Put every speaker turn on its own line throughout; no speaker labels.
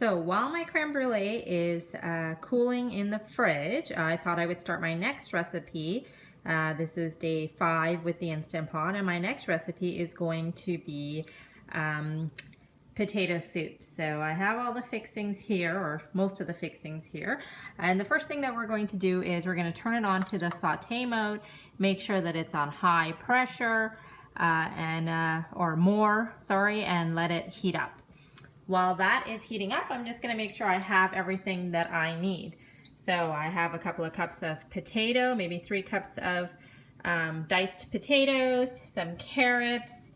So while my creme brulee is cooling in the fridge, I thought I would start my next recipe. This is day 5 with the Instant Pot, and my next recipe is going to be potato soup. So I have all the fixings here, or most of the fixings here. And the first thing that we're going to do is we're going to turn it on to the saute mode, make sure that it's on high pressure or more, and let it heat up. While that is heating up, I'm just going to make sure I have everything that I need. So I have a couple of cups of potato, maybe 3 cups of diced potatoes, some carrots,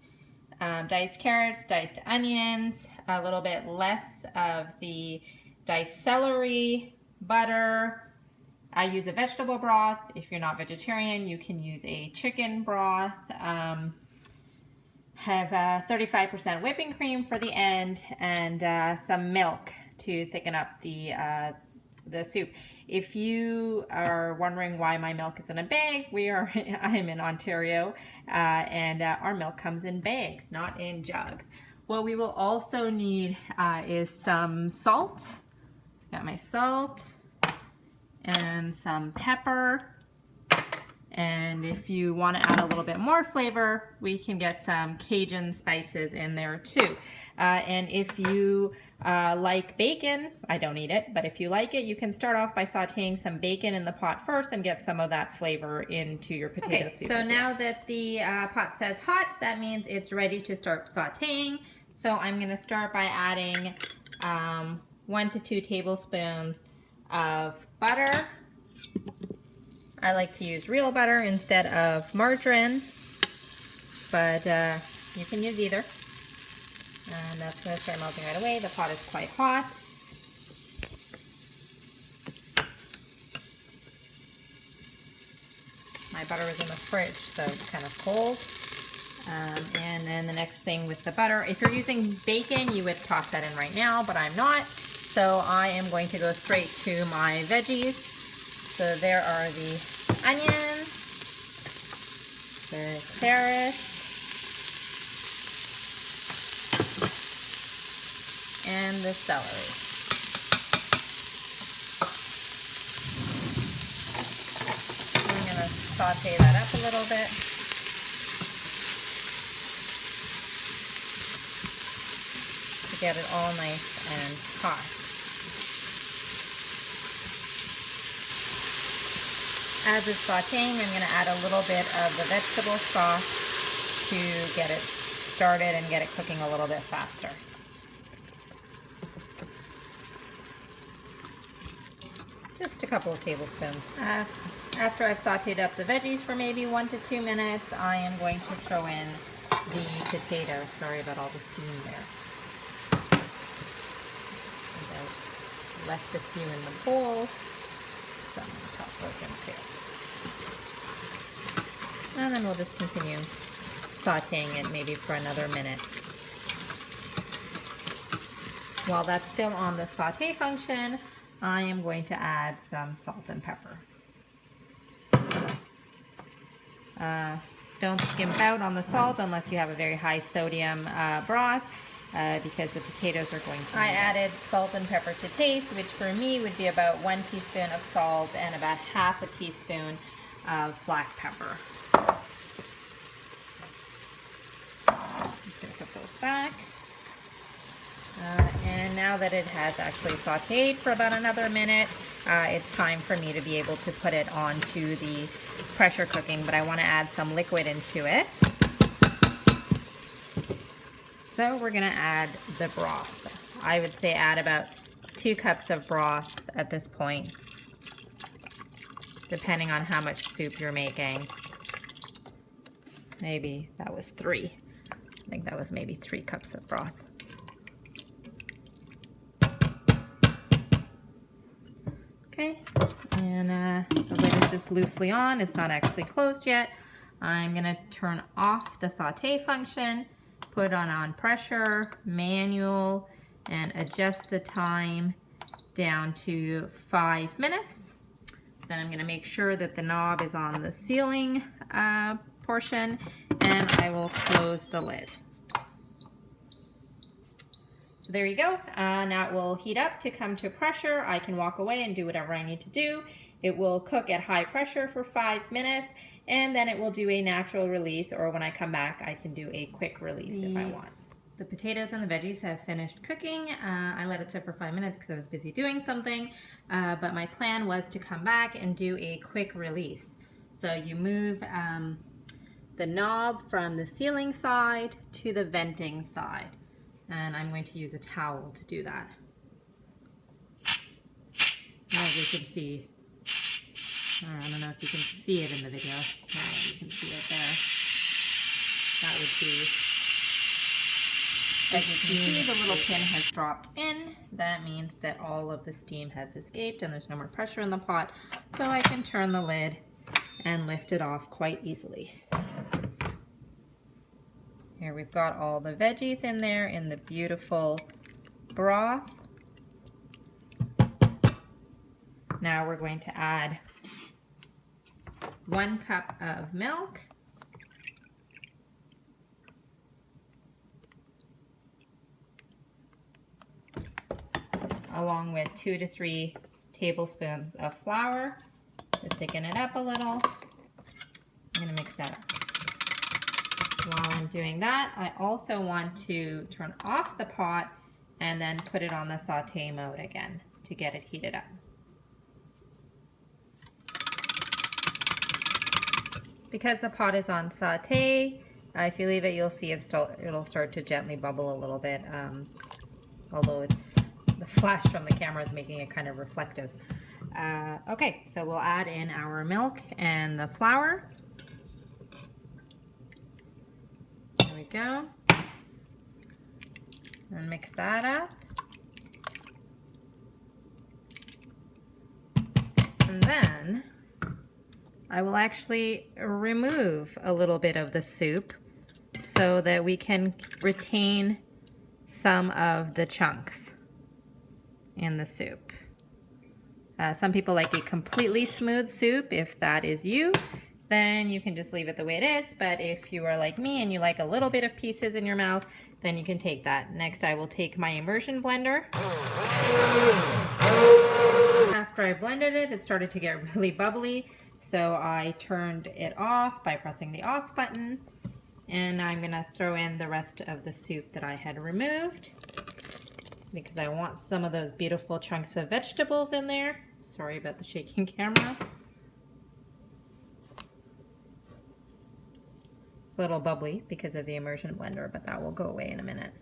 diced onions, a little bit less of the diced celery, butter. I use a vegetable broth. If you're not vegetarian, you can use a chicken broth. Have 35% whipping cream for the end, and some milk to thicken up the soup. If you are wondering why my milk is in a bag, I'm in Ontario, and our milk comes in bags, not in jugs. What we will also need is some salt. Got my salt and some pepper. And if you want to add a little bit more flavor, we can get some Cajun spices in there too. And if you like bacon, I don't eat it, but if you like it, you can start off by sauteing some bacon in the pot first and get some of that flavor into your potato soup. So now that the pot says hot, that means it's ready to start sauteing. So I'm going to start by adding 1 to 2 tablespoons of butter. I like to use real butter instead of margarine, but you can use either. And that's going to start melting right away. The pot is quite hot. My butter is in the fridge, so it's kind of cold. And then the next thing with the butter, if you're using bacon, you would toss that in right now, but I'm not. So I am going to go straight to my veggies. So there are the onions, the carrots, and the celery. I'm going to saute that up a little bit. To get it all nice and hot. As it's sauteing, I'm going to add a little bit of the vegetable sauce to get it started and get it cooking a little bit faster. Just a couple of tablespoons. After I've sauteed up the veggies for maybe 1 to 2 minutes, I am going to throw in the potato. Sorry about all the steam there. I left a few in the bowl. So I'm going to toss those in too. And then we'll just continue sauteing it maybe for another minute. While that's still on the saute function, I am going to add some salt and pepper. Don't skimp out on the salt unless you have a very high sodium broth, because the potatoes are going to. I added salt and pepper to taste, which for me would be about 1 teaspoon of salt and about half a teaspoon of black pepper. Just going to put those back. And now that it has actually sauteed for about another minute, it's time for me to be able to put it onto the pressure cooking, but I want to add some liquid into it. So we're going to add the broth. I would say add about 2 cups of broth at this point, depending on how much soup you're making. Maybe that was 3. I think that was maybe 3 cups of broth. Okay, and the lid is just loosely on. It's not actually closed yet. I'm going to turn off the saute function, put on pressure, manual, and adjust the time down to 5 minutes. Then I'm going to make sure that the knob is on the sealing portion, and I will close the lid. So there you go. Now it will heat up to come to pressure. I can walk away and do whatever I need to do. It will cook at high pressure for 5 minutes, and then it will do a natural release, or when I come back, I can do a quick release if I want. The potatoes and the veggies have finished cooking. I let it sit for 5 minutes because I was busy doing something, but my plan was to come back and do a quick release. So you move the knob from the sealing side to the venting side. And I'm going to use a towel to do that. As you can see, I don't know if you can see it in the video. Yeah, you can see it there. That would be, as you can see, the little pin has dropped in. That means that all of the steam has escaped and there's no more pressure in the pot. So I can turn the lid and lift it off quite easily. Here we've got all the veggies in there in the beautiful broth. Now we're going to add 1 cup of milk. Along with 2 to 3 tablespoons of flour to thicken it up a little. I'm going to mix that up. While I'm doing that, I also want to turn off the pot and then put it on the saute mode again to get it heated up. Because the pot is on saute, if you leave it, you'll see it'll start to gently bubble a little bit, although the flash from the camera is making it kind of reflective. Okay, so we'll add in our milk and the flour. There we go. And mix that up. And then I will actually remove a little bit of the soup so that we can retain some of the chunks in the soup. Some people like a completely smooth soup. If that is you, then you can just leave it the way it is. But if you are like me and you like a little bit of pieces in your mouth, then you can take that. Next, I will take my immersion blender. After I blended it, it started to get really bubbly. So I turned it off by pressing the off button. And I'm gonna throw in the rest of the soup that I had removed, because I want some of those beautiful chunks of vegetables in there. Sorry about the shaking camera. It's a little bubbly because of the immersion blender, but that will go away in a minute.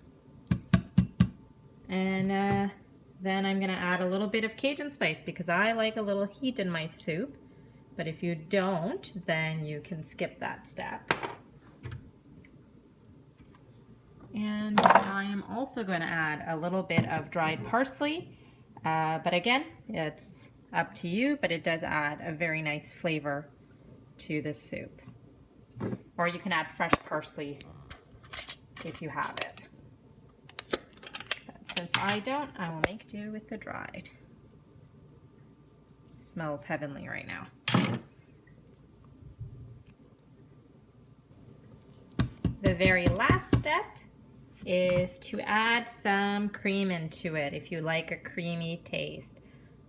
And then I'm gonna add a little bit of Cajun spice because I like a little heat in my soup. But if you don't, then you can skip that step. And I am also going to add a little bit of dried parsley, but again, it's up to you, but it does add a very nice flavor to this soup. Or you can add fresh parsley if you have it. But since I don't, I will make do with the dried. It smells heavenly right now. The very last step is to add some cream into it if you like a creamy taste.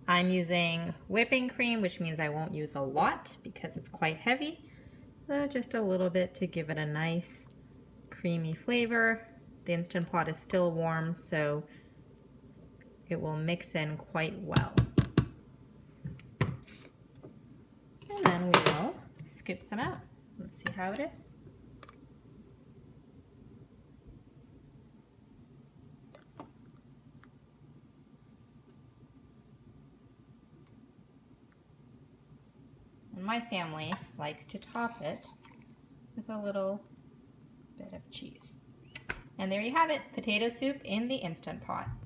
I'm using whipping cream, which means I won't use a lot because it's quite heavy. So just a little bit to give it a nice creamy flavor. The Instant Pot is still warm, so it will mix in quite well. And then we will scoop some out. Let's see how it is. And my family likes to top it with a little bit of cheese. And there you have it, potato soup in the Instant Pot.